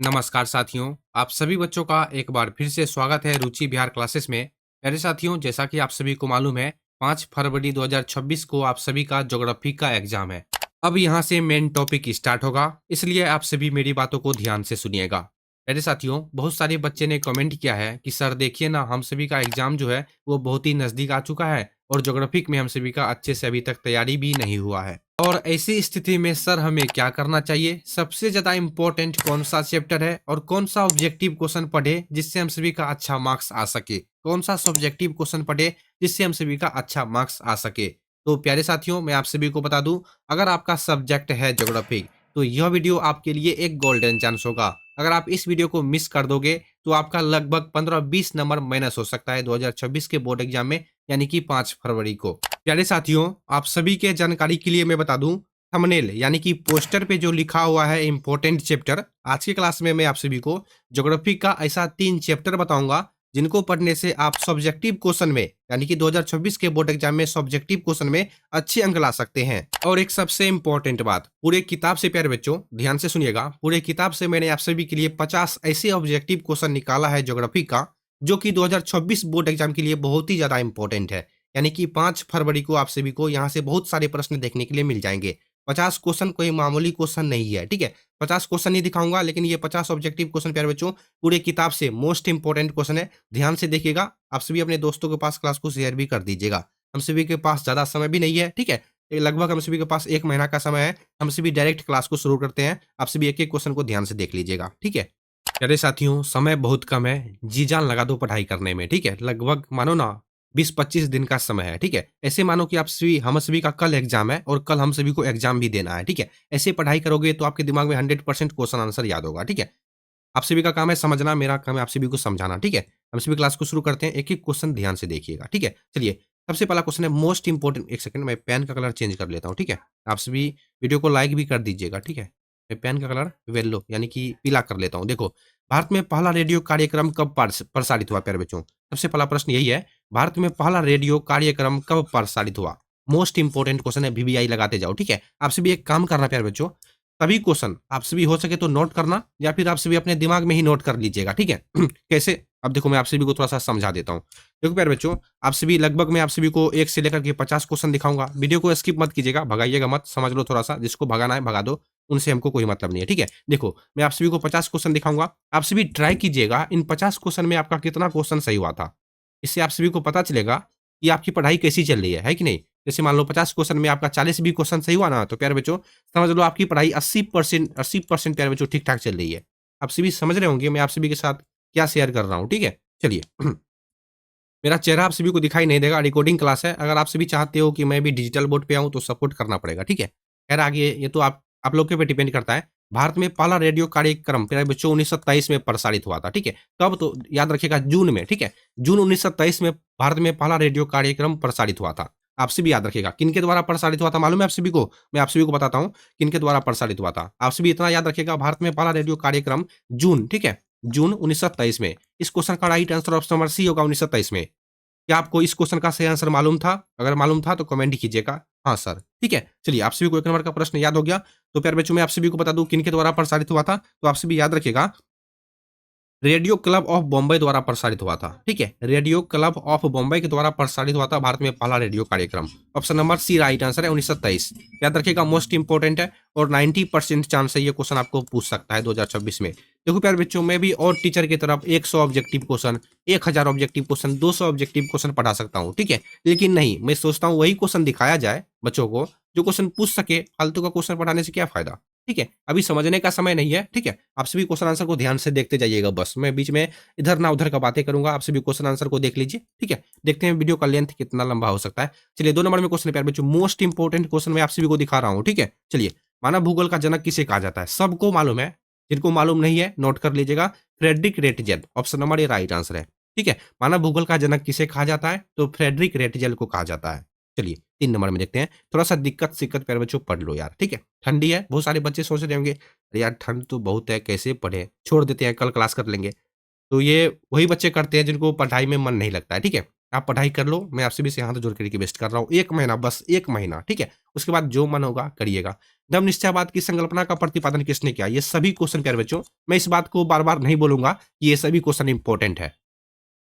नमस्कार साथियों, आप सभी बच्चों का एक बार फिर से स्वागत है रुचि बिहार क्लासेस में। प्यारे साथियों, जैसा कि आप सभी को मालूम है, 5 फरवरी 2026 को आप सभी का ज्योग्राफी का एग्जाम है। अब यहाँ से मेन टॉपिक स्टार्ट होगा, इसलिए आप सभी मेरी बातों को ध्यान से सुनिएगा। प्यारे साथियों, बहुत सारे बच्चे ने कमेंट किया है कि सर देखिए ना, हम सभी का एग्जाम जो है वो बहुत ही नज़दीक आ चुका है और ज्योग्राफिक में हम सभी का अच्छे से अभी तक तैयारी भी नहीं हुआ है। और ऐसी स्थिति में सर हमें क्या करना चाहिए? सबसे ज़्यादा इम्पोर्टेंट कौन-सा चैप्टर है और कौन-सा ऑब्जेक्टिव क्वेश्चन पढ़े जिससे हम सभी का अच्छा मार्क्स आ सके? कौन-सा सब्जेक्टिव क्वेश्चन पढ़े जिससे हम सभी का अच्छा मार्क्स आ सके? तो प्यारे साथियों, मैं आप सभी को बता दूँ, अगर आपका सब्जेक्ट है ज्योग्राफी, तो यह वीडियो आपके लिए एक गोल्डन चांस होगा। अगर आप इस वीडियो को मिस कर दोगे, तो आपका लगभग 15-20 नंबर माइनस हो सकता है 2026 के बोर्ड एग्जाम में, यानी कि 5 फरवरी को। प्यारे साथियों, आप सभी के जानकारी के लिए मैं बता दूं, थंबनेल यानी कि पोस्टर पे जो लिखा हुआ है इंपॉर्टेंट चैप्टर, आज की क्लास में मैं आप सभी को ज्योग्राफी का ऐसा 3 चैप्टर बताऊंगा जिनको पढ़ने से आप सब्जेक्टिव क्वेश्चन में, यानी कि 2026 के बोर्ड एग्जाम में सब्जेक्टिव क्वेश्चन में अच्छे अंक ला सकते हैं। और एक सबसे इंपॉर्टेंट बात, पूरे किताब से प्यारे बच्चों ध्यान से सुनिएगा, पूरे किताब से मैंने आप सभी के लिए 50 ऐसे ऑब्जेक्टिव क्वेश्चन निकाला है ज्योग्राफी का, जो कि 2026 बोर्ड एग्जाम के लिए बहुत ही ज्यादा इंपॉर्टेंट है। यानी कि 5 फरवरी को आप सभी को यहाँ से बहुत सारे प्रश्न देखने के लिए मिल जाएँगे। 50 क्वेश्चन कोई मामूली क्वेश्चन नहीं है, ठीक है? 50 क्वेश्चन नहीं दिखाऊँगा, लेकिन ये 50 ऑब्जेक्टिव क्वेश्चन प्यारे बच्चों पूरे किताब से मोस्ट इम्पोर्टेंट क्वेश्चन है। ध्यान से देखिएगा, आप सभी अपने दोस्तों के पास क्लास को शेयर भी कर दीजिएगा। हम सभी के पास ज़्यादा समय भी नहीं है, ठीक है? ये लगभग हम सभी के पास 1 महीना का समय है। हम सभी डायरेक्ट क्लास को शुरू करते हैं। आप सभी एक-एक क्वेश्चन को ध्यान से देख लीजिएगा, ठीक है? प्यारे साथियों, समय बहुत कम है, जी-जान लगा दो पढ़ाई करने में, ठीक है? लगभग मानो ना 20-25 दिन का समय है, ठीक है? ऐसे मानो कि आप सभी हम सभी का कल एग्ज़ाम है और कल हम सभी को एग्ज़ाम भी देना है, ठीक है? ऐसे पढ़ाई करोगे तो आपके दिमाग में 100% क्वेश्चन आंसर याद होगा, ठीक है? आप सभी का काम है समझना, मेरा काम है आप सभी को समझाना, ठीक है? हम सभी क्लास को शुरू करते हैं, एक-एक क्वेश्चन ध्यान से देखिएगा, ठीक है? चलिए, सबसे पहला क्वेश्चन है मोस्ट इम्पोर्टेंट। 1 सेकंड, मैं पेन का कलर चेंज कर लेता हूँ, ठीक है? आप सभी वीडियो को लाइक भी कर दीजिएगा, ठीक है? मैं पेन का कलर येलो यानी कि पीला कर लेता हूँ। देखो, भारत में पहला रेडियो कार्यक्रम कब प्रसारित हुआ प्यारे बच्चों? सबसे पहला प्रश्न यही है, भारत में पहला रेडियो कार्यक्रम कब प्रसारित हुआ? मोस्ट इम्पोर्टेंट क्वेश्चन है, वीवीआई लगाते जाओ, ठीक है? आप सभी एक काम करना प्यारे बच्चों, सभी क्वेश्चन आप सभी हो सके तो नोट करना या फिर आप सभी अपने दिमाग में ही नोट कर लीजिएगा, ठीक है? कैसे? अब देखो मैं आप सभी को थोड़ा-सा समझा देता हूँ। देखो प्यारे बच्चों, आप सभी लगभग मैं आप सभी को 1 से लेकर के 50 क्वेश्चन दिखाऊँगा। वीडियो को स्किप मत कीजिएगा, भगाइएगा मत, समझ लो थोड़ा-सा, जिसको भगाना है भगा दो, उनसे हमको कोई मतलब नहीं है, ठीक है? देखो, मैं आप सभी को 50 क्वेश्चन दिखाऊँगा, आप सभी ट्राई कीजिएगा इन 50 क्वेश्चन में आपका कितना क्वेश्चन सही हुआ था। इससे आप सभी को पता चलेगा कि आपकी पढ़ाई कैसी चल रही है कि नहीं? जैसे मान लो 50 क्वेश्चन में आपका 40 भी क्वेश्चन सही हुआ ना, तो प्यारे बच्चों समझ लो आपकी पढ़ाई 80% प्यारे बच्चों ठीक-ठाक चल रही है। आप सभी समझ रहे होंगे मैं आप सभी के साथ क्या शेयर कर रहा हूँ, ठीक है? चलिए मेरा चेहरा आप सभी को दिखाई नहीं देगा, रिकॉर्डिंग क्लास है। अगर आप सभी चाहते हो कि मैं भी डिजिटल बोर्ड पे आऊँ तो सपोर्ट करना पड़ेगा, ठीक है? खैर आगे ये तो आप लोग के पे डिपेंड करता है। भारत में पहला रेडियो कार्यक्रम प्यारे बच्चों 1923 में प्रसारित हुआ था, ठीक है? कब? तो याद रखिएगा जून में, ठीक है? जून 1923 में भारत में पहला रेडियो कार्यक्रम प्रसारित हुआ था। आप सभी याद रखिएगा। किनके द्वारा प्रसारित हुआ था मालूम है आप सभी को? मैं आप सभी को बताता हूँ, किनके द्वारा प्रसारित हुआ था। आप सभी इतना याद रखिएगा, भारत में पहला रेडियो कार्यक्रम जून, ठीक है? जून 1923 में। इस क्वेश्चन का right answer option number C होगा 1923 में। क्या आपको इस क्वेश्चन का सही आंसर मालूम था? अगर मालूम था तो कमेंट कीजिएगा, हाँ सर, ठीक है? चलिए आप सभी को 1 नंबर का प्रश्न याद हो गया। तो प्यारे बच्चों मैं आप सभी को बता दूँ किनके द्वारा प्रसारित हुआ था? तो आप सभी याद रखिएगा, रेडियो क्लब ऑफ बॉम्बे द्वारा प्रसारित हुआ था, ठीक है? रेडियो क्लब ऑफ बॉम्बे के द्वारा प्रसारित हुआ था भारत में पहला रेडियो कार्यक्रम। Option number C right answer है 1923। याद रखिएगा मोस्ट इंपोर्टेंट है और 90% चांस है ये क्वेश्चन आपको पूछ सकता है 2026 में। देखो प्यारे बच्चों, मैं भी और टीचर की तरफ 100 objective question, 1000 objective question, 200 objective question पढ़ा सकता हूँ, ठीक है? लेकिन नहीं, मैं सोचता हूँ वही क्वेश्चन दिखाया जाए बच्चों को जो क्वेश्चन पूछ सके, फालतू का क्वेश्चन पढ़ाने से क्या फायदा? ठीक है? अभी समझने का समय नहीं है, ठीक है? आप सभी क्वेश्चन आंसर को ध्यान से देखते जाइएगा बस। मैं बीच में इधर ना उधर का बातें करूँगा, आप सभी क्वेश्चन आंसर को देख लीजिए, ठीक है? देखते हैं वीडियो का लेंथ कितना लंबा हो सकता है। चलिए 2 नंबर में क्वेश्चन है प्यारे बच्चों, मोस्ट इंपोर्टेंट क्वेश्चन मैं आप सभी को दिखा रहा हूँ, ठीक है? चलिए, मानव भूगोल का जनक किसे कहा जाता है? सबको मालूम है, जिनको मालूम नहीं है नोट कर लीजिएगा, Friedrich Ratzel. Option number A right answer है, ठीक है? मानव भूगोल का जनक किसे कहा जाता है? तो फ्रेडरिक रेटजेल को कहा जाता है। चलिए 3 नंबर में देखते हैं, थोड़ा-सा दिक्कत-सिक्कत प्यारे बच्चों पढ़ लो यार, ठीक है? ठंडी है, बहुत सारे बच्चे सोच रहे होंगे, अरे यार ठंड तो बहुत है, कैसे पढ़ें? छोड़ देते हैं, कल क्लास कर लेंगे। तो ये वही बच्चे करते हैं जिनको पढ़ाई में मन नहीं लगता है, ठीक है? आप पढ़ाई कर लो, मैं आप सभी से हाथ जोड़ के रिक्वेस्ट कर रहा हूँ, 1 महीना, बस 1 महीना, ठीक है? उसके बाद जो मन होगा करिएगा। दृढ़ निश्चयवाद की संकल्पना का प्रतिपादन किसने किया? ये सभी क्वेश्चन प्यारे बच्चों, मैं इस बात को बार-बार नहीं बोलूँगा कि ये सभी क्वेश्चन इम्पोर्टेंट है।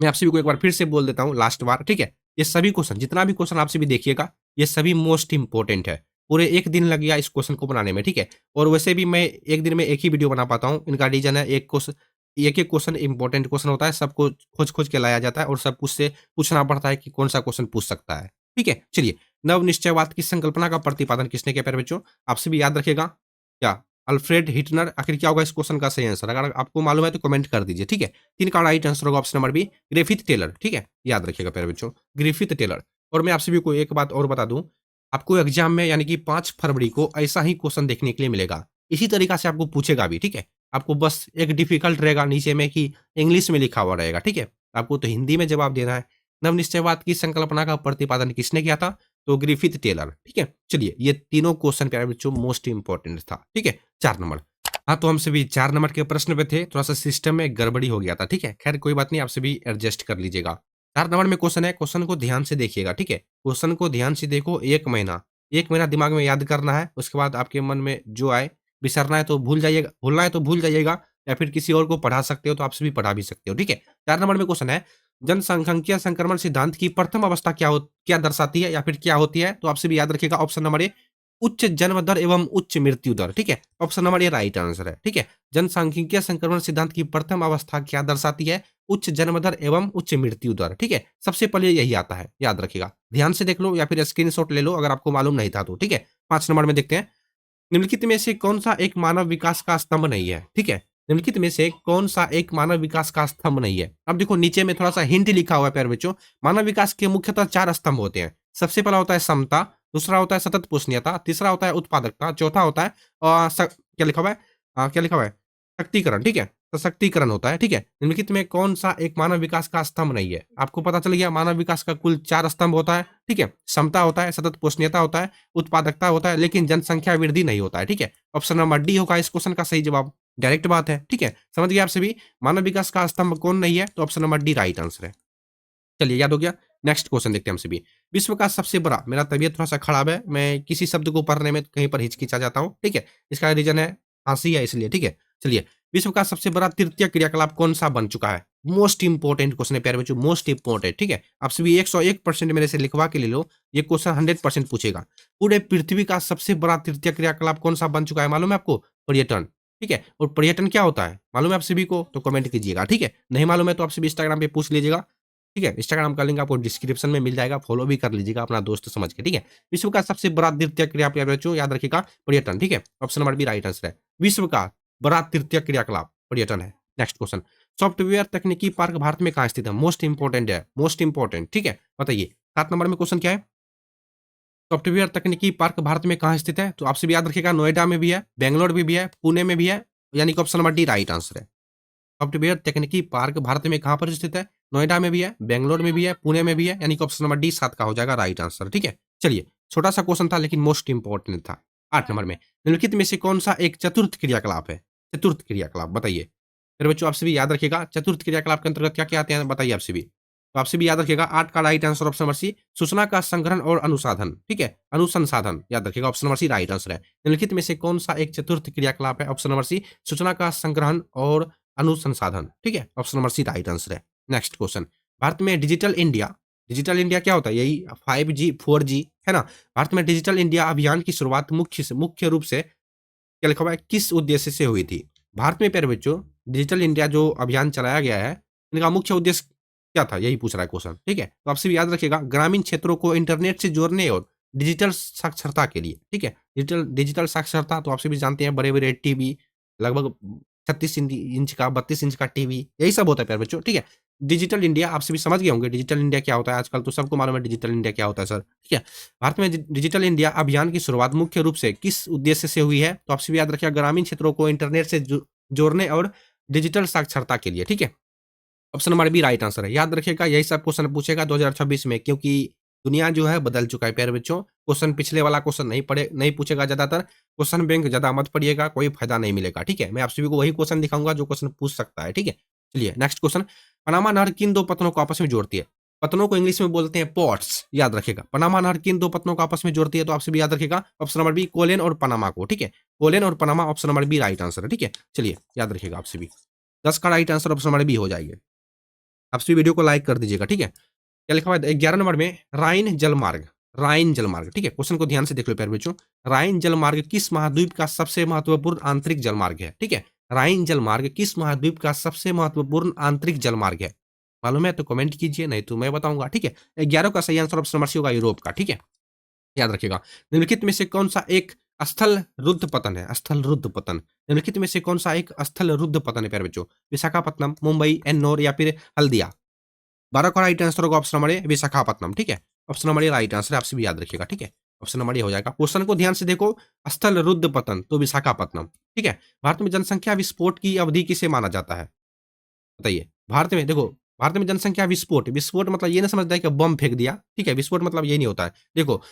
मैं आप सभी को एक बार फिर से बोल देता हूँ लास्ट बार, ठीक है? ये सभी क्वेश्चन, जितना भी क्वेश्चन आप सभी देखिएगा, ये सभी मोस्ट इम्पोर्टेंट है। पूरे 1 दिन लग गया इस क्वेश्चन को बनाने में, ठीक है? और वैसे भी मैं 1 दिन में 1 ही वीडियो बना पाता हूँ। इनका रीज़न है एक-एक क्वेश्चन इम्पोर्टेंट क्वेश्चन होता है, सबको खोज-खोज के लाया जाता है और सब कुछ से पूछना पड़ता है कि कौन-सा क्वेश्चन पूछ सकता है, ठीक है? चलिए, नव निश्चयवाद की संकल्पना का प्रतिपादन किसने किया प्यारे बच्चों? आप सभी याद रखिएगा, क्या? अल्फ्रेड हिटनर। आखिर क्या होगा इस क्वेश्चन का सही आंसर? अगर आपको मालूम है तो कमेंट कर दीजिए, ठीक है? 3 का राइट आंसर होगा option number B, Griffith Taylor, ठीक है? याद रखिएगा प्यारे बच्चों, ग्रिफिथ टेलर। और मैं आप सभी को एक बात और बता दूँ, आपको एग्ज़ाम में यानी कि 5 फरवरी को ऐसा ही क्वेश्चन देखने के लिए मिलेगा। इसी तरीक़ा से आपको पूछेगा भी, ठीक है? आपको बस एक डिफ़िकल्ट रहेगा नीचे में कि इंग्लिश में लिखा हुआ रहेगा, ठीक है? आपको तो हिंदी में जवाब देना है। नवनिश्चयवाद की संकल्पना का प्रतिपादन किसने किया था? तो ग्रिफिथ टेलर, ठीक है? चलिए, ये तीनों क्वेश्चन प्यारे बच्चों मोस्ट इम्पोर्टेंट था, ठीक है? 4 नंबर। हाँ, तो हम सभी 4 नंबर के प्रश्न पे थे, थोड़ा-सा सिस्टम में गड़बड़ी हो गया था, ठीक है? खैर कोई बात नहीं, आप सभी एडजस्ट कर लीजिएगा। 4 नंबर में क्वेश्चन है, क्वेश्चन को ध्यान से देखिएगा, ठीक है? क्वेश्चन को ध्यान से देखो, 1 महीना दिमाग में याद करना है, उसके बाद आपके मन में जो आए, विसरना है तो भूल जाइएगा, भूलना है तो भूल जाइएगा या फिर किसी और को पढ़ा सकते हो तो आप सभी पढ़ा भी सकते हो, ठीक है? 4 नंबर में क्वेश्चन है, जनसांख्यिकीय संक्रमण सिद्धांत की प्रथम अवस्था क्या दर्शाती है या फिर क्या होती है? तो आप सभी याद रखिएगा ऑप्शन नंबर ए, उच्च जन्म दर एवं उच्च मृत्यु दर, ठीक है? Option number A right answer है, ठीक है? जनसांख्यिकीय संक्रमण सिद्धांत की प्रथम अवस्था क्या दर्शाती है? उच्च जन्म दर एवं उच्च मृत्यु दर, ठीक है? सबसे पहले यही आता है, याद रखिएगा। ध्यान से देख लो या फिर स्क्रीनशॉट ले लो अगर आपको मालूम नहीं था तो, ठीक है? 5 नंबर में देखते हैं, निम्नलिखित में से कौन-सा एक मानव विकास का स्तंभ नहीं है? ठीक है? निम्नलिखित में से कौन-सा एक मानव विकास का स्तंभ नहीं है? अब देखो नीचे में थोड़ा-सा हिंट लिखा हुआ है प्यारे बच्चों। मानव विकास के मुख्यतः 4 स्तंभ होते हैं। सबसे पहला होता है समता, दूसरा होता है सतत पोषणीयता, तीसरा होता है उत्पादकता, चौथा होता है क्या लिखा हुआ है? क्या लिखा हुआ है? शक्तिकरण, ठीक है? सशक्तिकरण होता है, ठीक है? निम्नलिखित में कौन-सा एक मानव विकास का स्तंभ नहीं है? आपको पता चल गया मानव विकास का कुल 4 स्तंभ होता है, ठीक है? समता होता है, सतत पोषणीयता होता है, उत्पादकता होता है, लेकिन जनसंख्या वृद्धि नहीं होता है, ठीक है? ऑप्शन नंबर डी होगा इस क्वेश्चन का सही जवाब। डायरेक्ट बात है, ठीक है? समझ गए आप सभी? मानव विकास का स्तंभ कौन नहीं है? तो option number D right answer है। चलिए याद हो गया? नेक्स्ट क्वेश्चन देखते हैं हम सभी। विश्व का सबसे बड़ा, मेरा तबीयत थोड़ा-सा खराब है, मैं किसी शब्द को पढ़ने में कहीं पर हिचकिचा जाता हूँ, ठीक है? इसका रीज़न है खाँसी है इसलिए, ठीक है? चलिए, विश्व का सबसे बड़ा तृतीय क्रियाकलाप कौन-सा बन चुका है? मोस्ट इम्पोर्टेंट क्वेश्चन है प्यारे बच्चों, मोस्ट इम्पोर्टेंट, ठीक है? आप सभी 101% मेरे से लिखवा के ले लो, ये क्वेश्चन 100% पूछेगा। पूरे पृथ्वी का सबसे बड़ा तृतीय क्रियाकलाप कौन-सा बन चुका है मालूम है आपको? पर्यटन, ठीक है? और पर्यटन क्या होता है? मालूम है आप सभी को? तो कमेंट कीजिएगा, ठीक है? नहीं मालूम है तो आप सभी इंस्टाग्राम पे पूछ लीजिएगा, ठीक है? इंस्टाग्राम का लिंक आपको डिस्क्रिप्शन में मिल जाएगा, फॉलो भी कर लीजिएगा अपना दोस्त समझ के, ठीक है? विश्व का सबसे बड़ा तृतीय क्रिया बच्चों याद रखिएगा पर्यटन, ठीक है? Option number B right answer है। विश्व का बड़ा तृतीय क्रियाकलाप पर्यटन है। नेक्स्ट क्वेश्चन, सॉफ्टवेयर तकनीकी पार्क भारत में कहाँ स्थित है? मोस्ट इंपोर्टेंट है, मोस्ट इंपोर्टेंट, ठीक है? बताइए 7 नंबर में क्वेश्चन क्या है? सॉफ्टवेयर तकनीकी पार्क भारत में कहाँ स्थित है? तो आप सभी याद रखिएगा नोएडा में भी है, बैंगलोर में भी है, पुणे में भी है, यानी कि option number D right answer है। सॉफ्टवेयर तकनीकी पार्क भारत में कहाँ पर स्थित है? नोएडा में भी है, बैंगलोर में भी है, पुणे में भी है, यानी कि ऑप्शन नंबर डी 7 का हो जाएगा राइट आंसर, ठीक है? चलिए, छोटा-सा क्वेश्चन था लेकिन मोस्ट इम्पोर्टेंट था। 8 नंबर में, निम्नलिखित में से कौन-सा एक चतुर्थ क्रियाकलाप है? चतुर्थ क्रियाकलाप बताइए। मेरे बच्चों आप सभी याद रखिएगा चतुर्थ क्रियाकलाप के अंतर्गत क्या-क्या आते हैं बताइए आप सभी। तो आप सभी याद रखिएगा 8 का right answer option number C, सूचना का संग्रहण और अनुसाधन, ठीक है? अनुसंसाधन याद रखिएगा option number C right answer है। निम्नलिखित में से कौन-सा एक चतुर्थ क्रियाकलाप है? ऑप्शन नंबर सी, सूचना का संग्रहण और अनुसंसाधन, ठीक है? Option number C right answer है। नेक्स्ट क्वेश्चन, भारत में डिजिटल इंडिया क्या होता है? यही 5G, 4G, है ना? भारत में डिजिटल इंडिया अभियान की शुरुआत मुख्य रूप से क्या लिखा हुआ है, किस उद्देश्य से हुई थी? भारत में प्यारे बच्चों डिजिटल इंडिया जो अभियान चलाया गया है, इनका मुख्य उद्देश्य क्या था? यही पूछ रहा है क्वेश्चन, ठीक है? तो आप सभी याद रखिएगा ग्रामीण क्षेत्रों को इंटरनेट से जोड़ने और डिजिटल साक्षरता के लिए, ठीक है? डिजिटल डिजिटल साक्षरता तो आप सभी जानते हैं बड़े-बड़े टीवी लगभग 36 इंच का, 32 इंच का टीवी, यही सब होता है प्यारे बच्चों, ठीक है? डिजिटल इंडिया आप सभी समझ गए होंगे डिजिटल इंडिया क्या होता है, आजकल तो सबको मालूम है डिजिटल इंडिया क्या होता है सर, ठीक है? भारत में डिजिटल इंडिया अभियान की शुरुआत मुख्य रूप से किस उद्देश्य से हुई है? तो आप सभी याद रखिएगा ग्रामीण क्षेत्रों को इंटरनेट से जोड़ने और डिजिटल साक्षरता के लिए, ठीक है? Option number B right answer है। याद रखिएगा यही सब क्वेश्चन पूछेगा 2026 में क्योंकि दुनिया जो है बदल चुका है प्यारे बच्चों। क्वेश्चन पिछले वाला क्वेश्चन नहीं पूछेगा ज़्यादातर। क्वेश्चन बैंक ज़्यादा मत पढ़िएगा, कोई फायदा नहीं मिलेगा, ठीक है? मैं आप सभी को वही क्वेश्चन दिखाऊँगा जो क्वेश्चन पूछ सकता है, ठीक है? चलिए नेक्स्ट क्वेश्चन, पनामा नहर किन 2 पत्थरों को आपस में जोड़ती है? पत्तनों को इंग्लिश में बोलते हैं पॉट्स, याद रखिएगा। पनामा नहर किन दो पत्तनों को आपस में जोड़ती है, तो आपसे भी याद रखिएगा ऑप्शन नंबर बी कोलेन और पनामा को, ठीक है। कोलेन और Panama option number B right answer है, ठीक है। चलिए याद रखिएगा आपसे भी 10 का right answer option number B हो जाएगा। आपसे वीडियो को लाइक कर दीजिएगा, ठीक है। क्या लिखा हुआ है 11 नंबर में, राइन जलमार्ग, राइन जलमार्ग, ठीक है। क्वेश्चन को ध्यान से देख लो प्यारे बच्चों। राइन जलमार्ग किस महाद्वीप का सबसे महत्वपूर्ण आंतरिक जलमार्ग है, ठीक है। राइन जलमार्ग किस महाद्वीप का सबसे महत्वपूर्ण आंतरिक जलमार्ग है, मालूम है तो कमेंट कीजिए, नहीं तो मैं बताऊंगा, ठीक है। 11 का सही आंसर ऑप्शन नंबर सी होगा यूरोप का, ठीक है। याद रखिएगा। निम्नलिखित में से कौन सा एक स्थल रुद्ध पतन है, स्थल रुद्ध पतन। निम्नलिखित में से कौन सा एक स्थल रुद्ध पतन है प्यारे बच्चों, विशाखापट्टनम, मुंबई, एन्नौर या फिर हल्दिया। 12 का राइट आंसर होगा ऑप्शन नंबर ए विशाखापट्टनम, ठीक है। Option number A right answer है, आपसे भी याद रखिएगा, ठीक है। ऑप्शन नंबर ए हो जाएगा। क्वेश्चन को ध्यान से देखो, स्थल रुद्ध पतन तो विशाखापट्टनम, ठीक है। भारत में जनसंख्या विस्फोट की अवधि किसे माना जाता है, बताइए। भारत में देखो, भारत में जनसंख्या विस्फोट, विस्फोट मतलब ये ना समझता है कि बम फेंक दिया, ठीक है। विस्फोट मतलब ये नहीं होता है। देखो,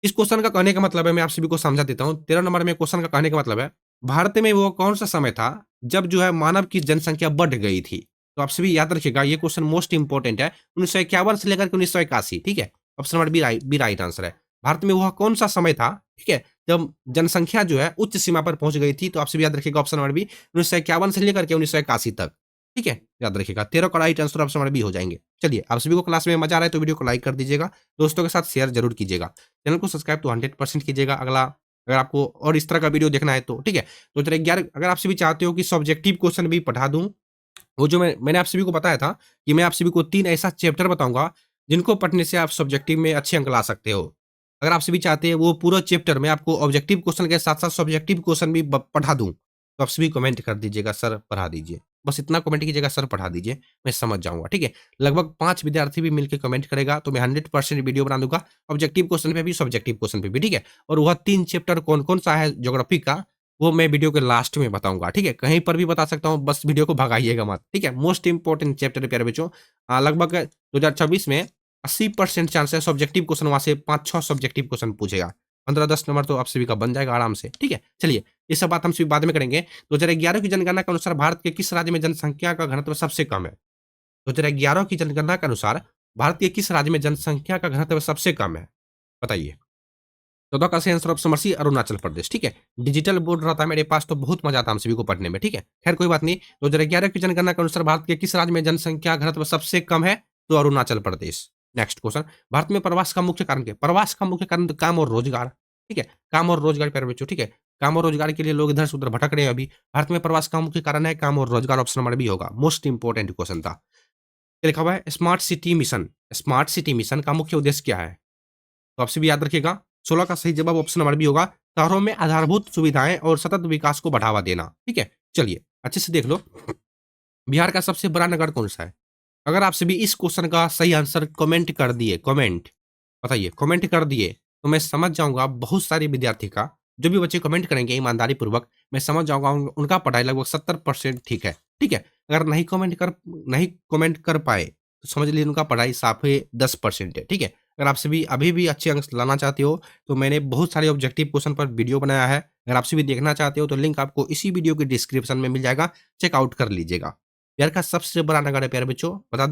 इस क्वेश्चन का कहने का मतलब है, मैं आप सभी को समझा देता हूँ। 13 नंबर में क्वेश्चन का कहने का मतलब है, भारत में वो कौन सा समय था जब जो है मानव की जनसंख्या बढ़ गई थी। तो आप सभी याद रखिएगा, ये क्वेश्चन मोस्ट इंपॉर्टेंट है। 1951 से लेकर के 1981, ठीक है। Option number B right answer है। भारत में वह कौन सा समय था, ठीक है, जब जनसंख्या जो है उच्च सीमा पर पहुंच गई थी। तो आप सभी याद रखिएगा ऑप्शन नंबर बी 1951 से लेकर के 1981 तक, ठीक है। याद रखिएगा 13 का right answer option number B हो जाएंगे। चलिए, आप सभी को क्लास में मजा आ रहा है तो वीडियो को लाइक कर दीजिएगा, दोस्तों के साथ शेयर जरूर कीजिएगा, चैनल को सब्सक्राइब तो 100% कीजिएगा। अगला अगर आपको और इस तरह का वीडियो देखना है तो, ठीक है। तो चलिए 11, अगर आप सभी चाहते हो कि सब्जेक्टिव क्वेश्चन भी पढ़ा दूं, वो जो मैंने आप सभी को बताया था कि मैं आप सभी को 3 ऐसा चैप्टर बताऊंगा जिनको पढ़ने से आप सब्जेक्टिव में अच्छे अंक ला सकते हो। अगर आप सभी चाहते हैं वो पूरा चैप्टर मैं आपको ऑब्जेक्टिव क्वेश्चन के साथ-साथ सब्जेक्टिव क्वेश्चन भी पढ़ा दूं, तो आप सभी कमेंट कर दीजिएगा सर पढ़ा दीजिए। बस इतना कमेंट कीजिएगा सर पढ़ा दीजिए, मैं समझ जाऊँगा, ठीक है। लगभग 5 विद्यार्थी भी मिलके कमेंट करेगा तो मैं 100% वीडियो बना दूँगा, ऑब्जेक्टिव क्वेश्चन पे भी, सब्जेक्टिव क्वेश्चन पे भी, ठीक है। और वह 3 चैप्टर कौन-कौन सा है ज्योग्राफी का, वो मैं वीडियो के लास्ट में बताऊँगा, ठीक है? कहीं पर भी बता सकता हूँ, बस वीडियो को भगाइएगा मत, ठीक है? मोस्ट इम्पोर्टेंट चैप्टर है प्यारे बच्चों। लगभग 2026 में 80% चांस है सब्जेक्टिव क्वेश्चन वहाँ से 5-6 सब्जेक्टिव क्वेश्चन पूछेगा। 15-10 नंबर तो आप सभी का बन जाएगा आराम से, ठीक है? चलिए, ये सब बात हम सभी बाद में करेंगे। 2011 की जनगणना के अनुसार भारत के किस राज्य में जनसंख्या का घनत्व सबसे कम है? 2011 की जनगणना के अनुसार भारत के किस राज्य में जनसंख्या का घनत्व सबसे कम है? बताइए। 14 का सही answer option number C Arunachal Pradesh, ठीक है। डिजिटल बोर्ड रहता है मेरे पास तो बहुत मजा आता है हम सभी को पढ़ने में, ठीक है। खैर कोई बात नहीं। 2011 की जनगणना के अनुसार भारत के किस राज्य में जनसंख्या घनत्व सबसे कम है, तो अरुणाचल प्रदेश। नेक्स्ट क्वेश्चन, भारत में प्रवास का मुख्य कारण क्या है? प्रवास का मुख्य कारण तो काम और रोजगार, ठीक है। काम और रोजगार प्यारे बच्चों, ठीक है। काम और रोजगार के लिए लोग इधर से उधर भटक रहे हैं अभी। भारत में प्रवास का मुख्य कारण है काम और रोजगार, ऑप्शन नंबर बी होगा। मोस्ट इंपोर्टेंट क्वेश्चन था। क्या लिखा हुआ है smart city mission, smart city mission का मुख्य उद्देश्य क्या है? तो आपसे भी याद रखिएगा, 16 का सही जवाब ऑप्शन नंबर बी होगा। शहरों में आधारभूत सुविधाएं और सतत विकास को बढ़ावा देना, ठीक है। चलिए अच्छे से देख लो, बिहार का सबसे बड़ा नगर कौन सा है? अगर आप सभी इस क्वेश्चन का सही आंसर कमेंट कर दिए, कमेंट बताइए, कमेंट कर दिए, तो मैं समझ जाऊंगा बहुत सारे विद्यार्थी का, जो भी बच्चे कमेंट करेंगे ईमानदारी पूर्वक, मैं समझ जाऊंगा उनका पढ़ाई लगभग 70% ठीक है, ठीक है। अगर नहीं कमेंट कर पाए तो समझ लीजिए उनका पढ़ाई साफ है 10% है, ठीक है। अगर आप सभी अभी भी अच्छे अंक लाना चाहते हो तो मैंने बहुत सारे ऑब्जेक्टिव क्वेश्चन पर वीडियो बनाया है। अगर आप सभी देखना चाहते हो तो लिंक आपको इसी वीडियो के डिस्क्रिप्शन में मिल जाएगा, चेकआउट कर लीजिएगा। बिहार का सबसे बड़ा नगर है प्यारे बच्चों, बता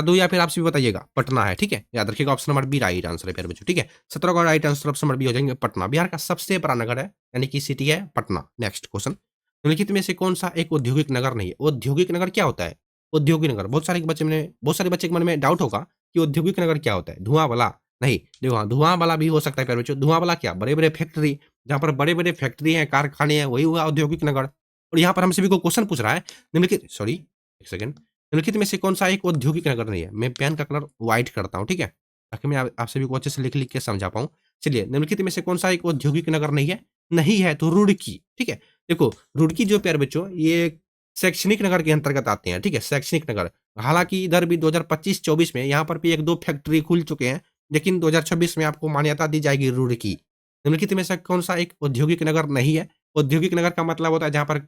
दूं या फिर आप सभी बताइएगा? पटना है, ठीक है। याद रखिएगा option number B right answer है प्यारे बच्चों, ठीक है। 17 का right answer option number B हो जाएंगे पटना। बिहार का सबसे बड़ा नगर है, यानी कि सिटी है पटना। नेक्स्ट क्वेश्चन, निम्नलिखित में से कौन सा एक औद्योगिक नगर नहीं है? औद्योगिक नगर क्या होता है? औद्योगिक नगर, बहुत सारे बच्चे के मन में डाउट होगा कि औद्योगिक नगर क्या होता है? धुआं वाला? नहीं, देखो हाँ, धुआं वाला भी हो सकता है प्यारे बच्चों। धुआं वाला क्या? बड़े बड़े फैक्ट्री, जहां पर बड़े बड़े फैक्ट्री है, कारखाने हैं, वही हुआ औद्योगिक नगर। और यहाँ पर हम सभी को क्वेश्चन पूछ रहा है, निम्नलिखित, सॉरी एक सेकंड, निम्नलिखित में से कौन सा एक औद्योगिक नगर नहीं है? मैं पेन का कलर व्हाइट करता हूँ, ठीक है, ताकि मैं आप सभी को अच्छे से लिख लिख के समझा पाऊँ। चलिए, निम्नलिखित में से कौन सा एक औद्योगिक नगर नहीं है? नहीं है तो रुड़की, ठीक है। देखो, रुड़की जो प्यारे बच्चों, ये शैक्षणिक नगर के अंतर्गत आते हैं, ठीक है, शैक्षणिक नगर। हालांकि इधर भी 2025-24 में यहाँ पर भी 1-2 फैक्ट्री खुल चुके हैं, लेकिन 2026 में आपको मान्यता दी जाएगी रुड़की। निम्नलिखित में से कौन सा एक औद्योगिक नगर नहीं है? औद्योगिक नगर का मतलब होता है जहाँ पर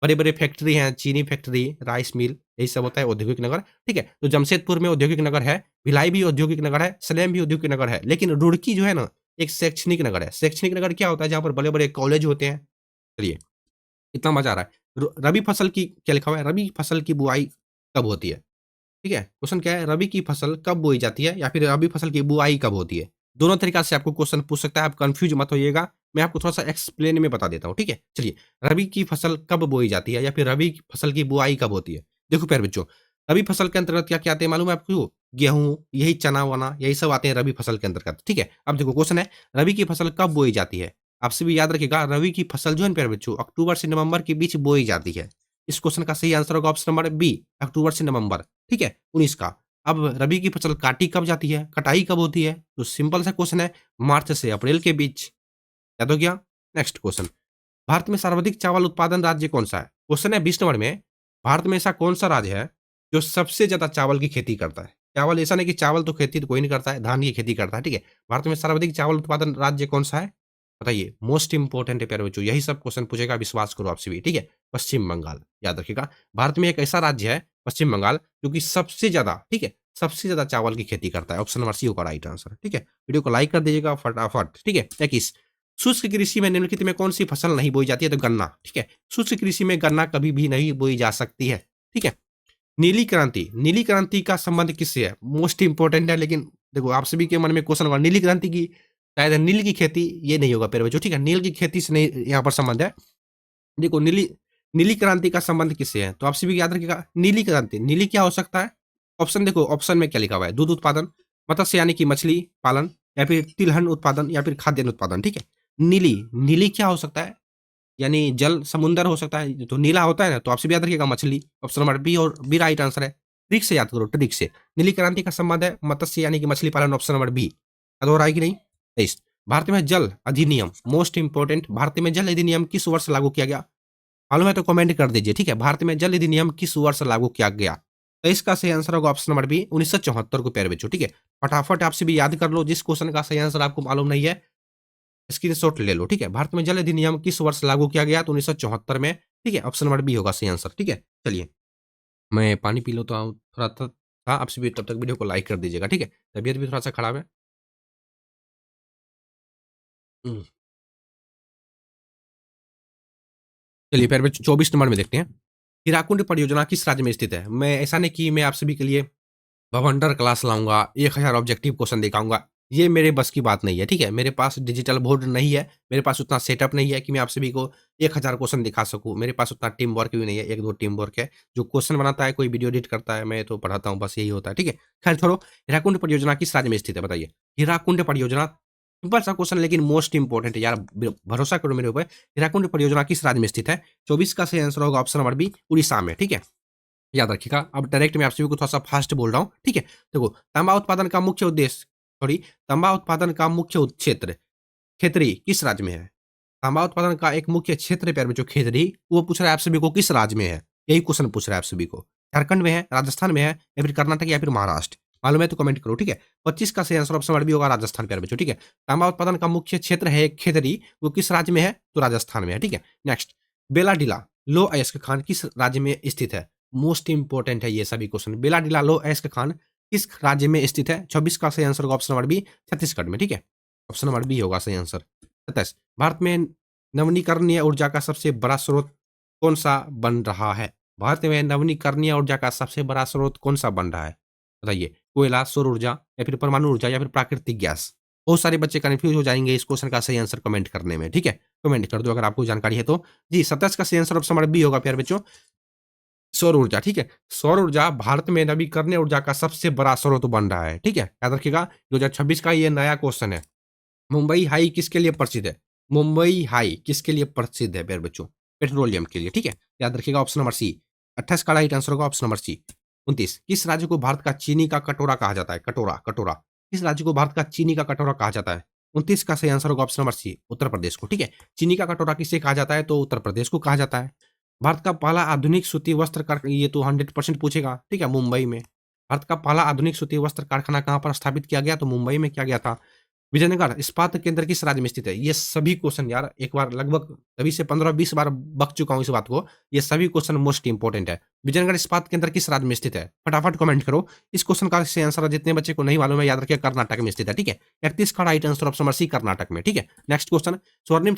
बड़े-बड़े फैक्ट्री हैं, चीनी फैक्ट्री, राइस मिल, यही सब होता है औद्योगिक नगर, ठीक है। तो जमशेदपुर में औद्योगिक नगर है, भिलाई भी औद्योगिक नगर है, सलेम भी औद्योगिक नगर है, लेकिन रुड़की जो है ना, एक शैक्षणिक नगर है। शैक्षणिक नगर क्या होता है? जहाँ पर बड़े-बड़े कॉलेज होते हैं। चलिए, कितना मजा आ रहा है। रबी फसल की क्या लिखा हुआ है? रबी फसल की बुआई कब होती है? ठीक है, क्वेश्चन क्या है, रबी की फसल कब बोई जाती है या फिर रबी फसल की बुआई कब होती है। दोनों तरीका से आपको क्वेश्चन पूछ सकता है, आप कंफ्यूज मत होइएगा। मैं आपको थोड़ा सा एक्सप्लेन में बता देता हूँ, ठीक है। चलिए, रबी की फसल कब बोई जाती है या फिर रबी की फसल की बुआई कब होती है। देखो प्यारे बच्चों, रबी फसल के अंतर्गत क्या क्या आते हैं मालूम है आपको। गेहूं, यही चना वना यही सब आते हैं रबी फसल के अंतर्गत, ठीक है। अब देखो क्वेश्चन है, रबी की फसल कब बोई जाती है। आपसे भी याद रखिएगा, रबी की फसल जो है प्यारे बच्चों अक्टूबर से नवंबर के बीच बोई जाती है। इस क्वेश्चन का सही आंसर होगा ऑप्शन नंबर बी, अक्टूबर से नवंबर, ठीक है, 19 का। अब रबी की फसल काटी कब जाती है, कटाई कब होती है, तो सिंपल सा क्वेश्चन है, मार्च से अप्रैल के बीच। याद हो गया। नेक्स्ट क्वेश्चन, भारत में सर्वाधिक चावल उत्पादन राज्य कौन सा है। क्वेश्चन है 20 नंबर में, भारत में ऐसा कौन सा राज्य है जो सबसे ज्यादा चावल की खेती करता है। चावल ऐसा नहीं कि चावल तो खेती तो कोई नहीं करता है, धान की खेती करता है, ठीक है। भारत में सर्वाधिक चावल उत्पादन राज्य कौन सा है, बताइए। मोस्ट इंपॉर्टेंट है प्यारे बच्चों, यही सब क्वेश्चन पूछेगा, विश्वास करो आपसे भी, ठीक है। पश्चिम बंगाल, याद रखिएगा। भारत में एक ऐसा राज्य है पश्चिम बंगाल जो कि सबसे ज्यादा, ठीक है, सबसे ज्यादा चावल की खेती करता है। ऑप्शन नंबर सी होगा राइट आंसर, ठीक है। वीडियो को लाइक कर दीजिएगा फटाफट, ठीक है। 21, शुष्क कृषि में निम्नलिखित में कौन सी फसल नहीं बोई जाती है, तो गन्ना, ठीक है। शुष्क कृषि में गन्ना कभी भी नहीं बोई जा सकती है, ठीक है। नीली क्रांति, नीली क्रांति का संबंध किससे है, मोस्ट इंपोर्टेंट है। लेकिन देखो आप सभी के मन में क्वेश्चन होगा, नीली क्रांति की शायद नील की खेती, ये नहीं होगा प्यारे बच्चों, ठीक है। नील की खेती से नहीं यहाँ पर संबंध है। देखो नीली नीली क्रांति का संबंध किससे है, तो आप सभी याद रखिएगा, नीली क्रांति, नीली क्या हो सकता है। ऑप्शन देखो, ऑप्शन में क्या लिखा हुआ है, दूध उत्पादन, मत्स्य यानी कि मछली पालन, या फिर तिलहन उत्पादन, या फिर खाद्यान्न उत्पादन, ठीक है। नीली, नीली क्या हो सकता है, यानी जल समुंदर हो सकता है, तो नीला होता है ना, तो आपसे भी याद रखिएगा मछली। ऑप्शन नंबर बी और बी राइट आंसर है। ट्रिक से याद करो, ट्रिक से। नीली क्रांति का संबंध है मत्स्य यानी कि मछली पालन, ऑप्शन नंबर बी। याद हो रहा है कि नहीं। 23, भारत में जल अधिनियम, मोस्ट इंपोर्टेंट, भारत में जल अधिनियम किस वर्ष लागू किया गया, मालूम है तो कमेंट कर दीजिए, ठीक है। भारत में जल अधिनियम किस वर्ष लागू किया गया, तो इसका सही आंसर होगा ऑप्शन नंबर बी, 1974 को प्यारे बच्चों, ठीक है। फटाफट आपसे भी याद कर लो, जिस क्वेश्चन का सही आंसर आपको मालूम नहीं है स्क्रीनशॉट ले लो, ठीक है। भारत में जल अधिनियम किस वर्ष लागू किया गया, तो 1974 में, ठीक है। ऑप्शन नंबर बी होगा सही आंसर, ठीक है। चलिए, मैं पानी पी लो तो थोड़ा था आपसे भी, तब तक वीडियो को लाइक कर दीजिएगा, ठीक है। तबीयत भी थोड़ा सा खराब है। हम्म, चलिए फिर 24 नंबर में देखते हैं, हीराकुंड परियोजना किस राज्य में स्थित है। मैं ऐसा नहीं कि मैं आप सभी के लिए बवंडर क्लास लाऊँगा, 1000 ऑब्जेक्टिव क्वेश्चन दिखाऊँगा, ये मेरे बस की बात नहीं है, ठीक है? मेरे पास डिजिटल बोर्ड नहीं है, मेरे पास उतना सेटअप नहीं है कि मैं आप सभी को 1000 क्वेश्चन दिखा सकूँ। मेरे पास उतना टीम वर्क भी नहीं है, 1-2 टीम वर्क है। जो क्वेश्चन बनाता है, कोई वीडियो एडिट करता है, मैं तो पढ़ाता हूँ, बस यही होता है, ठीक है? खैर छोड़ो, हीराकुंड परियोजना किस राज्य में स्थित है, बताइए? हीराकुंड परियोजना, सिंपल सा क्वेश्चन लेकिन मोस्ट इम्पोर्टेंट है यार, भरोसा करो मेरे ऊपर। हीराकुंड परियोजना किस राज्य में स्थित है? 24 का सही आंसर होगा ऑप्शन नंबर बी, उड़ीसा में, ठीक है? याद रखिएगा। अब डायरेक्ट मैं आप सभी को थोड़ा-सा फास्ट बोल रहा हूँ, ठीक है? देखो, तांबा उत्पादन का मुख्य उद्देश्य, सॉरी, तांबा उत्पादन का मुख्य क्षेत्र, खेतड़ी किस राज्य में है? तांबा उत्पादन का एक मुख्य क्षेत्र पे जो खेतड़ी, वो पूछ रहा है आप सभी को किस राज्य में है? यही क्वेश्चन पूछ रहा है आप सभी को। झारखंड में है, राजस्थान में है, या फिर कर्नाटक या फिर महाराष्ट्र? मालूम है तो कमेंट करो, ठीक है? 25 का सही आंसर ऑप्शन नंबर बी होगा राजस्थान प्यारे बच्चों, ठीक है? तांबा उत्पादन का मुख्य क्षेत्र है खेतड़ी, वो किस राज्य में है? तो राजस्थान में है, ठीक है? नेक्स्ट, बेलाडीला लो अयस्क खान किस राज्य में स्थित है? मोस्ट इंपोर्टेंट है ये सभी क्वेश्चन। बेलाडीला लो अयस्क खान किस राज्य में स्थित है? 24 का सही आंसर होगा ऑप्शन नंबर बी, छत्तीसगढ़ में, ठीक है? ऑप्शन नंबर बी होगा सही आंसर। 27, भारत में नवीकरणीय ऊर्जा का सबसे बड़ा स्रोत कौन-सा बन रहा है? भारत में नवीकरणीय ऊर्जा का सबसे बड़ा स्रोत कौन-सा बन रहा है? बताइए, कोयला, सौर ऊर्जा, या फिर परमाणु ऊर्जा, या फिर प्राकृतिक गैस? बहुत सारे बच्चे कन्फ्यूज़ हो जाएँगे इस क्वेश्चन का सही आंसर कमेंट करने में, ठीक है? कमेंट कर दो अगर आपको जानकारी है तो। जी, 27 का सही आंसर ऑप्शन नंबर बी होगा प्यारे बच्चों, सौर ऊर्जा, ठीक है? सौर ऊर्जा भारत में नवीकरणीय ऊर्जा का सबसे बड़ा स्रोत बन रहा है, ठीक है? याद रखिएगा, 2026 का ये नया क्वेश्चन है। मुंबई हाई किसके लिए प्रसिद्ध है? मुंबई हाई किसके लिए प्रसिद्ध है प्यारे बच्चों? पेट्रोलियम के लिए, ठीक है? याद रखिएगा ऑप्शन नंबर सी। 28 का राइट आंसर होगा ऑप्शन नंबर सी। 29, किस राज्य को भारत का चीनी का कटोरा कहा जाता है? कटोरा, कटोरा। किस राज्य को भारत का चीनी का कटोरा कहा जाता है? 29 का सही आंसर होगा ऑप्शन नंबर सी, उत्तर प्रदेश को, ठीक है? चीनी का कटोरा किसे कहा जाता है? तो उत्तर प्रदेश को कहा जाता है। भारत का पहला आधुनिक सूती वस्त्र ये तो 100% पूछेगा, ठीक है? मुंबई में। भारत का पहला आधुनिक सूती वस्त्र कारखाना कहाँ पर स्थापित किया गया? तो मुंबई में किया गया था। विजयनगर इस्पात केंद्र किस राज्य में स्थित है? ये सभी क्वेश्चन यार एक बार लगभग तभी से 15-20 बार बक चुका हूँ इस बात को। ये सभी क्वेश्चन मोस्ट इंपोर्टेंट है। विजयनगर इस्पात केंद्र किस राज्य में स्थित है? फटाफट कमेंट करो। इस क्वेश्चन का सही आंसर जितने बच्चे को नहीं मालूम है याद रखिए, कर्नाटक में स्थित है, ठीक है? 31 का right answer option number C, Karnataka में, ठीक है? नेक्स्ट क्वेश्चन, स्वर्णिम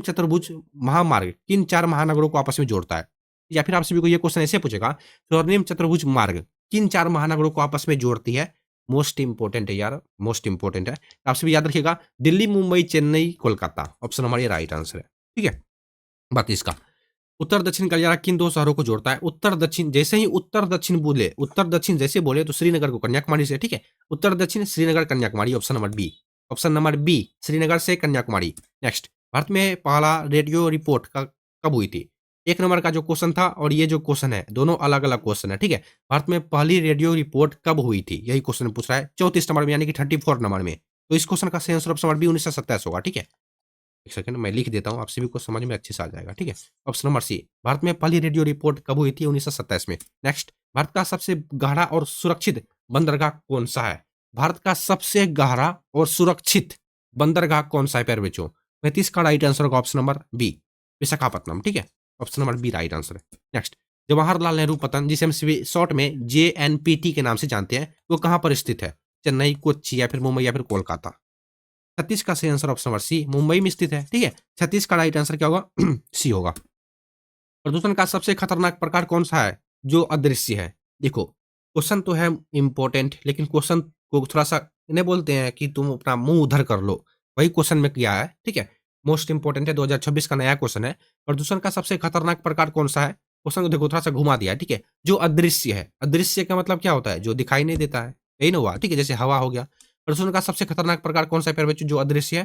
चतुर्भुज महामार्ग किन 4 महानगरों को आपस में जोड़ता है? या फिर आप सभी को ये क्वेश्चन ऐसे पूछेगा, स्वर्णिम चतुर्भुज मार्ग किन 4 महानगरों को आपस में जोड़ती है? मोस्ट इंपोर्टेंट है यार, मोस्ट इंपोर्टेंट है। आप सभी याद रखिएगा, दिल्ली, मुंबई, चेन्नई, कोलकाता। ऑप्शन हमारा ये राइट आंसर है, ठीक है। बात इसका उत्तर दक्षिण गलियारा किन 2 शहरों को जोड़ता है? उत्तर दक्षिण, जैसे ही उत्तर दक्षिण बोले, उत्तर दक्षिण जैसे बोले तो श्रीनगर को कन्याकुमारी से, ठीक है। उत्तर दक्षिण Srinagar Kanyakumari, option number B. Option number B, Srinagar से कन्याकुमारी। नेक्स्ट, भारत में पहला रेडियो रिपोर्ट कब हुई थी? 1 नंबर का जो क्वेश्चन था और ये जो क्वेश्चन है, दोनों अलग-अलग क्वेश्चन है, ठीक है। भारत में पहली रेडियो रिपोर्ट कब हुई थी? यही क्वेश्चन पूछ रहा है 34 नंबर में, यानी कि 34 नंबर में। तो इस क्वेश्चन का सही आंसर ऑप्शन नंबर बी 1927 होगा, ठीक है। एक सेकंड मैं लिख देता हूँ, आप सभी को समझ में अच्छे से आ जाएगा, ठीक है। ऑप्शन नंबर सी, भारत में पहली रेडियो रिपोर्ट कब हुई थी? 1927 में। नेक्स्ट, भारत का सबसे गहरा और सुरक्षित बंदरगाह कौन सा है? भारत का सबसे गहरा और सुरक्षित बंदरगाह कौन सा है प्यारे बच्चों? 35 का राइट आंसर होगा ऑप्शन नंबर बी, विशाखापट्टनम, ठीक है। Option number B right answer है। नेक्स्ट, जवाहरलाल नेहरू पतन, जिसे हम शॉर्ट में JNPT के नाम से जानते हैं, वो कहाँ पर स्थित है? चेन्नई, कोच्चि या फिर मुंबई या फिर कोलकाता? 36 का सही answer option number C, Mumbai में स्थित है, ठीक है। 36 का राइट आंसर क्या होगा? सी होगा। प्रदूषण का सबसे खतरनाक प्रकार कौन सा है जो अदृश्य है? देखो, क्वेश्चन तो है इंपॉर्टेंट, लेकिन क्वेश्चन को थोड़ा सा इन्हें बोलते हैं कि तुम अपना मुंह उधर कर लो, वही क्वेश्चन में किया है, ठीक है। मोस्ट इंपॉर्टेंट है, 2026 का नया क्वेश्चन है। प्रदूषण का सबसे खतरनाक प्रकार कौन सा है? क्वेश्चन को देखो थोड़ा सा घुमा दिया है, ठीक है। जो अदृश्य है, अदृश्य का मतलब क्या होता है? जो दिखाई नहीं देता है, यही ना हुआ, ठीक है। जैसे हवा हो गया। प्रदूषण का सबसे खतरनाक प्रकार कौन सा है प्यारे बच्चों, जो अदृश्य है?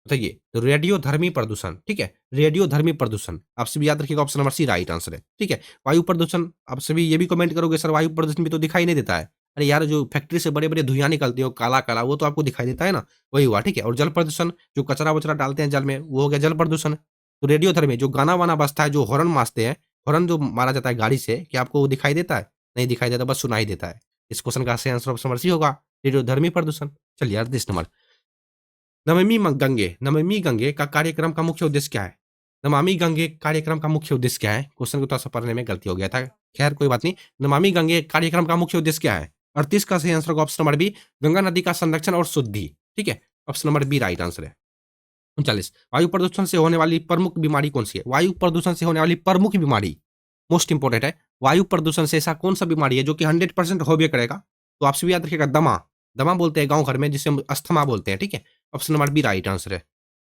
बताइए। तो रेडियोधर्मी प्रदूषण, ठीक है। रेडियोधर्मी प्रदूषण, आप सभी याद रखिएगा, option number C right answer है, ठीक है। वायु प्रदूषण, आप सभी ये भी कमेंट करोगे सर वायु प्रदूषण भी तो दिखाई नहीं देता है। अरे यार, जो फैक्ट्री से बड़े-बड़े धुइयाँ निकलती है, वो काला-काला, वो तो आपको दिखाई देता है ना, वही हुआ, ठीक है। और जल प्रदूषण, जो कचरा-वचरा डालते हैं जल में, वो हो गया जल प्रदूषण। तो रेडियोधर्मी, जो गाना-वाना बजता है, जो हॉर्न मारते हैं, हॉर्न जो मारा जाता है गाड़ी से, क्या आपको वो दिखाई देता है? नहीं दिखाई देता, बस सुनाई देता है। इस क्वेश्चन का सही आंसर ऑप्शन नंबर सी होगा, रेडियोधर्मी प्रदूषण। चलिए 38 नंबर, नमामि गंगे का कार्यक्रम का मुख्य उद्देश्य क्या है? नमामि गंगे कार्यक्रम का मुख्य उद्देश्य क्या है? क्वेश्चन को थोड़ा-सा पढ़ने में गलती हो गया था। खैर कोई बात नहीं। नमामि गंगे कार्यक्रम का मुख्य उद्देश्य क्या है? 38 का सही आंसर होगा ऑप्शन नंबर बी, गंगा नदी का संरक्षण और शुद्धि, ठीक है। Option number B right answer है। 39, वायु प्रदूषण से होने वाली प्रमुख बीमारी कौन-सी है? वायु प्रदूषण से होने वाली प्रमुख बीमारी, मोस्ट इंपोर्टेंट है। वायु प्रदूषण से ऐसा कौन-सा बीमारी है जो कि 100% होबे करेगा? तो आप सभी याद रखिएगा, दमा। दमा बोलते हैं गाँव घर में, जिसे हम अस्थमा बोलते हैं, ठीक है। Option number B right answer है।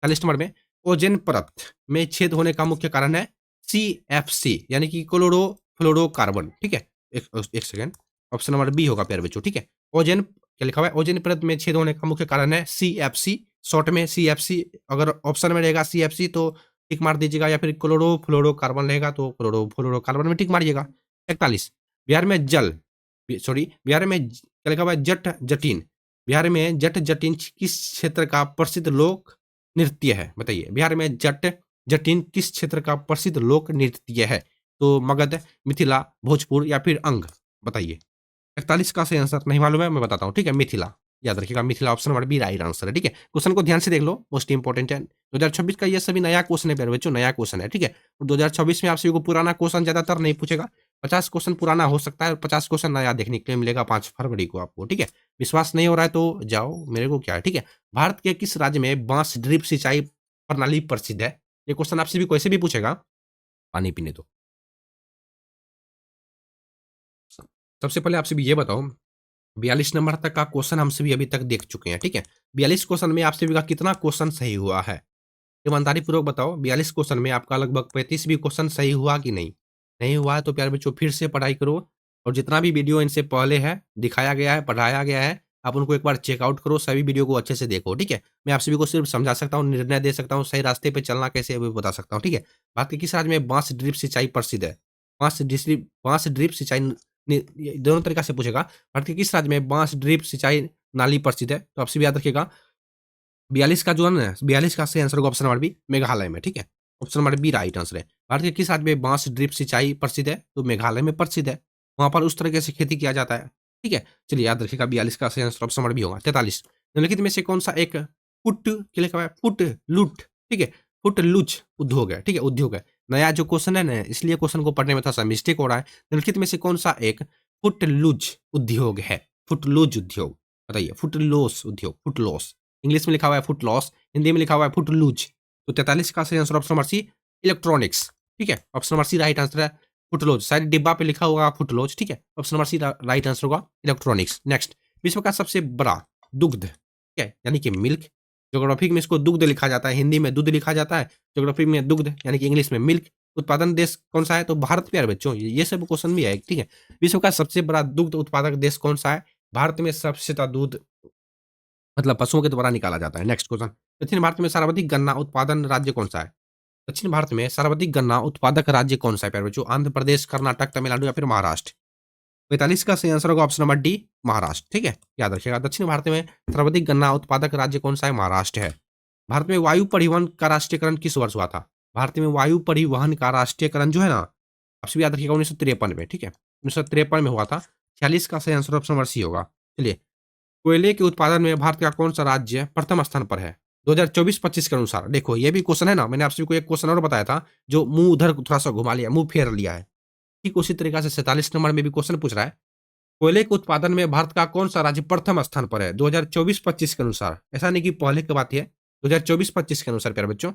40 नंबर में, ओज़ोन परत में छेद होने का मुख्य कारण है CFC, यानी कि क्लोरोफ्लोरोकार्बन, ठीक है। एक सेकंड, ऑप्शन नंबर बी होगा प्यारे बच्चों, ठीक है। ओज़ोन, क्या लिखा हुआ है? ओज़ोन परत में छेद होने का मुख्य कारण है CFC, शॉर्ट में CFC। अगर ऑप्शन में रहेगा CFC तो टिक मार दीजिएगा, या फिर क्लोरोफ्लोरोकार्बन रहेगा तो क्लोरोफ्लोरोकार्बन में टिक मारिएगा। 41, बिहार में बिहार में क्या लिखा हुआ है? जट-जटिन। बिहार में जट-जटिन किस क्षेत्र का प्रसिद्ध लोक नृत्य है? बताइए। बिहार में जट-जटिन किस क्षेत्र का प्रसिद्ध लोक नृत्य है? तो मगध, मिथिला, भोजपुर या फिर अंग? बताइए। 41 का सही आंसर नहीं मालूम है, मैं बताता हूँ, ठीक है। मिथिला, याद रखिएगा, Mithila option number B right answer है, ठीक है। क्वेश्चन को ध्यान से देख लो, मोस्ट इंपोर्टेंट है। 2026 का ये सभी नया क्वेश्चन है प्यारे बच्चों, नया क्वेश्चन है, ठीक है। और 2026 में आप सभी को पुराना क्वेश्चन ज्यादातर नहीं पूछेगा। 50 क्वेश्चन पुराना हो सकता है और 50 क्वेश्चन नया देखने के लिए मिलेगा 5 फरवरी को आपको, ठीक है। विश्वास नहीं हो रहा है तो जाओ, मेरे को क्या है, ठीक है। भारत के किस राज्य में बांस ड्रिप सिंचाई प्रणाली प्रसिद्ध है? ये क्वेश्चन आप सभी को ऐसे भी पूछेगा, पानी पीने दो। सबसे पहले आप सभी ये बताओ, 42 नंबर तक का क्वेश्चन हम सभी अभी तक देख चुके हैं, ठीक है। 42 क्वेश्चन में आप सभी का कितना क्वेश्चन सही हुआ है? ईमानदारी पूर्वक बताओ, 42 क्वेश्चन में आपका लगभग 35 भी क्वेश्चन सही हुआ कि नहीं? नहीं हुआ है तो प्यारे बच्चों फिर से पढ़ाई करो, और जितना भी वीडियो इनसे पहले है, दिखाया गया है, पढ़ाया गया है, आप उनको एक बार चेकआउट करो, सभी वीडियो को अच्छे से देखो, ठीक है। मैं आप सभी को सिर्फ समझा सकता हूँ, निर्णय दे सकता हूँ, सही रास्ते पे चलना कैसे है वो भी बता सकता हूँ, ठीक है। भारत के किस राज्य में बांस ड्रिप सिंचाई प्रसिद्ध है? बांस ड्रिप सिंचाई ये दोनों तरीका से पूछेगा। भारत के किस राज्य में बांस ड्रिप सिंचाई नाली प्रसिद्ध है? तो आप सभी याद रखिएगा, 42 का जो है ना, 42 का सही आंसर होगा ऑप्शन नंबर बी, मेघालय में, ठीक है। Option number B right answer है। भारत के किस राज्य में बांस ड्रिप सिंचाई प्रसिद्ध है? तो मेघालय में प्रसिद्ध है। वहाँ पर उस तरीके से खेती किया जाता है, ठीक है। चलिए याद रखिएगा, 42 का सही आंसर ऑप्शन नंबर बी होगा। 43, निम्नलिखित में से कौन सा एक क्या लिखा हुआ है? फुट लूट, ठीक है। फुटलूच उद्योग है, ठीक है, उद्योग है। नया जो क्वेश्चन है ना, इसलिए क्वेश्चन को पढ़ने में थोड़ा सा मिस्टेक हो रहा है। निम्नलिखित में से कौन सा एक फुटलूज उद्योग है? फुटलूज उद्योग, बताइए। फुटलॉस उद्योग, फुटलॉस, इंग्लिश में लिखा हुआ है फुट लॉस, हिंदी में लिखा हुआ है फुट लूज। तो 43 का सही answer option number C, electronics, ठीक है। Option number C right answer है। फुटलोज, शायद डिब्बा पे लिखा होगा फुटलोज, ठीक है। Option number C right answer होगा इलेक्ट्रॉनिक्स। नेक्स्ट, विश्व का सबसे बड़ा दुग्ध, ठीक है, यानी कि मिल्क। ज्योग्राफी में इसको दुग्ध लिखा जाता है, हिंदी में दूध लिखा जाता है, ज्योग्राफी में दुग्ध यानी कि इंग्लिश में मिल्क। उत्पादन देश कौन सा है? तो भारत। प्यारे बच्चों, ये सब क्वेश्चन भी है, ठीक है। विश्व का सबसे बड़ा दुग्ध उत्पादक देश कौन सा है? भारत में सबसे ज्यादा दूध मतलब पशुओं के द्वारा निकाला जाता है। नेक्स्ट क्वेश्चन, दक्षिण भारत में सर्वाधिक गन्ना उत्पादन राज्य कौन सा है? दक्षिण भारत में सर्वाधिक गन्ना उत्पादक राज्य कौन सा है प्यारे बच्चों? आंध्र प्रदेश, कर्नाटक, तमिलनाडु या फिर महाराष्ट्र? 45 का सही आंसर होगा ऑप्शन नंबर डी, महाराष्ट्र, ठीक है। याद रखिएगा, दक्षिण भारत में सर्वाधिक गन्ना उत्पादक राज्य कौन सा है? महाराष्ट्र है। भारत में वायु परिवहन का राष्ट्रीयकरण किस वर्ष हुआ था? भारत में वायु परिवहन का राष्ट्रीयकरण जो है ना, आपसे भी याद रखिएगा, 1953 में, ठीक है, 1953 में हुआ था। 46 का सही आंसर ऑप्शन नंबर सी होगा। चलिए, कोयले के उत्पादन में भारत का कौन सा राज्य प्रथम स्थान पर है 2024-25 के अनुसार? देखो, ये भी क्वेश्चन है ना, मैंने आपसे को एक क्वेश्चन और बताया था, जो मुंह उधर थोड़ा सा घुमा लिया, मुंह फेर लिया है। ठीक उसी तरीके से 47 नंबर में भी क्वेश्चन पूछ रहा है, कोयले के उत्पादन में भारत का कौन सा राज्य प्रथम स्थान पर है 2024-25 के अनुसार? ऐसा नहीं कि पहले की बात है, 2024-25 के अनुसार प्यारे बच्चों।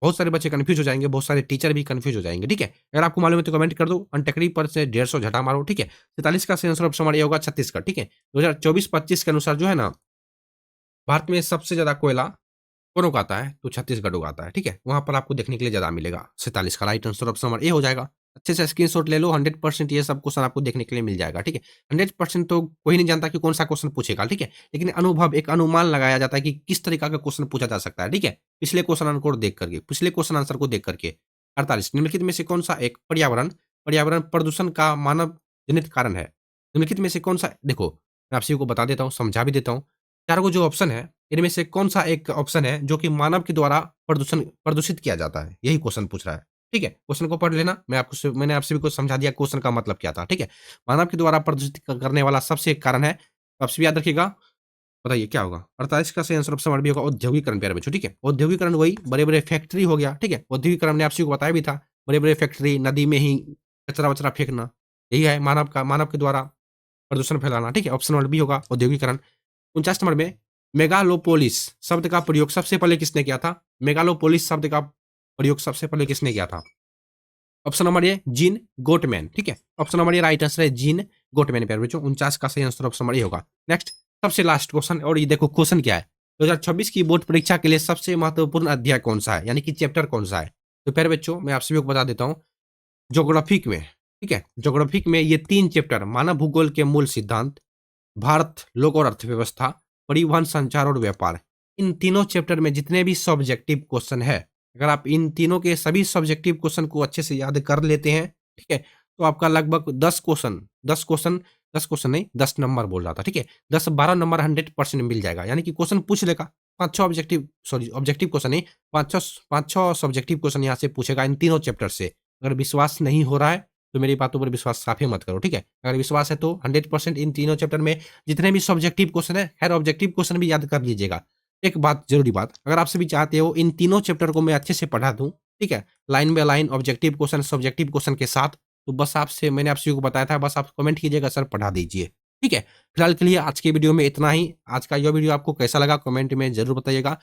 बहुत सारे बच्चे कंफ्यूज हो जाएंगे, बहुत सारे टीचर भी कंफ्यूज हो जाएंगे, ठीक है। अगर आपको मालूम है तो कमेंट कर दो, अनटेकरी पर से 150 झटा मारो, ठीक है। 47 का सही आंसर ऑप्शन नंबर ए होगा, छत्तीसगढ़, ठीक है। 2024-25 के अनुसार जो है ना, भारत में सबसे ज्यादा कोयला कौन उगाता है? तो छत्तीसगढ़ उगाता है, ठीक है। वहां पर आपको देखने के लिए ज्यादा मिलेगा। 47 का राइट आंसर ऑप्शन नंबर ए हो जाएगा। अच्छे से स्क्रीनशॉट ले लो, 100% ये सब क्वेश्चन आपको देखने के लिए मिल जाएगा, ठीक है। 100% तो कोई नहीं जानता कि कौन सा क्वेश्चन पूछेगा, ठीक है। लेकिन अनुभव, एक अनुमान लगाया जाता है कि किस तरीका का क्वेश्चन पूछा जा सकता है, ठीक है। पिछले क्वेश्चन आंसर को देख करके, पिछले क्वेश्चन आंसर को देख करके। 48, निम्नलिखित में से कौन सा एक पर्यावरण पर्यावरण प्रदूषण का मानव जनित कारण है? निम्नलिखित में से कौन सा, देखो मैं आप सभी को बता देता हूँ, समझा भी देता हूँ। चारों को जो ऑप्शन है, इनमें से कौन सा एक ऑप्शन है जो कि मानव के द्वारा प्रदूषित किया जाता है? यही क्वेश्चन पूछ रहा है, ठीक है। क्वेश्चन को पढ़ लेना, मैंने आप सभी को समझा दिया क्वेश्चन का मतलब क्या था, ठीक है। मानव के द्वारा प्रदूषित करने वाला सबसे एक कारण है, आप सभी याद रखिएगा। बताइए क्या होगा? 48 का सही आंसर ऑप्शन नंबर बी होगा, औद्योगिकरण प्यारे बच्चों, ठीक है। औद्योगिकरण वही बड़े बड़े फैक्ट्री हो गया, ठीक है। औद्योगिकरण मैंने आप सभी को बताया भी था, बड़े बड़े फैक्ट्री, नदी में ही कचरा वचरा फेंकना, यही है मानव के द्वारा प्रदूषण फैलाना, ठीक है। ऑप्शन नंबर बी होगा, औद्योगिकरण। 49 नंबर में मेगालोपोलिस शब्द का प्रयोग सबसे पहले किसने किया था? मेगालोपोलिस शब्द का प्रयोग सबसे पहले किसने किया था? ऑप्शन नंबर ए, जीन गोटमैन, ठीक है। Option number A right answer है, जीन गोटमैन प्यारे बच्चों। 49 का सही आंसर ऑप्शन नंबर ए होगा। नेक्स्ट, सबसे लास्ट क्वेश्चन, और ये देखो क्वेश्चन क्या है, 2026 की बोर्ड परीक्षा के लिए सबसे महत्वपूर्ण अध्याय कौन सा है, यानी कि चैप्टर कौन सा है? तो प्यारे बच्चों, मैं आप सभी को बता देता हूँ, ज्योग्राफिक में, ठीक है, ज्योग्राफिक में ये 3 चैप्टर, मानव भूगोल के मूल सिद्धांत, भारत, लोक और अर्थव्यवस्था, परिवहन, संचार और व्यापार, इन तीनों चैप्टर में जितने भी सब्जेक्टिव क्वेश्चन है, अगर आप इन तीनों के सभी सब्जेक्टिव क्वेश्चन को अच्छे से याद कर लेते हैं, ठीक है, तो आपका लगभग 10 क्वेश्चन नहीं, 10 नंबर बोल रहा था, ठीक है, 10-12 नंबर 100% मिल जाएगा। यानी कि क्वेश्चन पूछ लेगा, 5-6 ऑब्जेक्टिव क्वेश्चन नहीं, 5-6 सब्जेक्टिव क्वेश्चन यहाँ से पूछेगा इन तीनों चैप्टर से। अगर विश्वास नहीं हो रहा है तो मेरी बातों पर विश्वास काफी मत करो, ठीक है। अगर विश्वास है तो 100% इन तीनों चैप्टर में जितने भी सब्जेक्टिव क्वेश्चन है, हर ऑब्जेक्टिव क्वेश्चन भी याद कर लीजिएगा। एक बात, जरूरी बात, अगर आप सभी चाहते हो इन तीनों चैप्टर को मैं अच्छे से पढ़ा दूं, ठीक है, line by line objective question subjective question के साथ, तो बस आपसे, मैंने आप सभी को बताया था, बस आप कमेंट कीजिएगा सर पढ़ा दीजिए, ठीक है। फिलहाल के लिए आज के वीडियो में इतना ही। आज का यह वीडियो आपको कैसा लगा कमेंट में जरूर बताइएगा।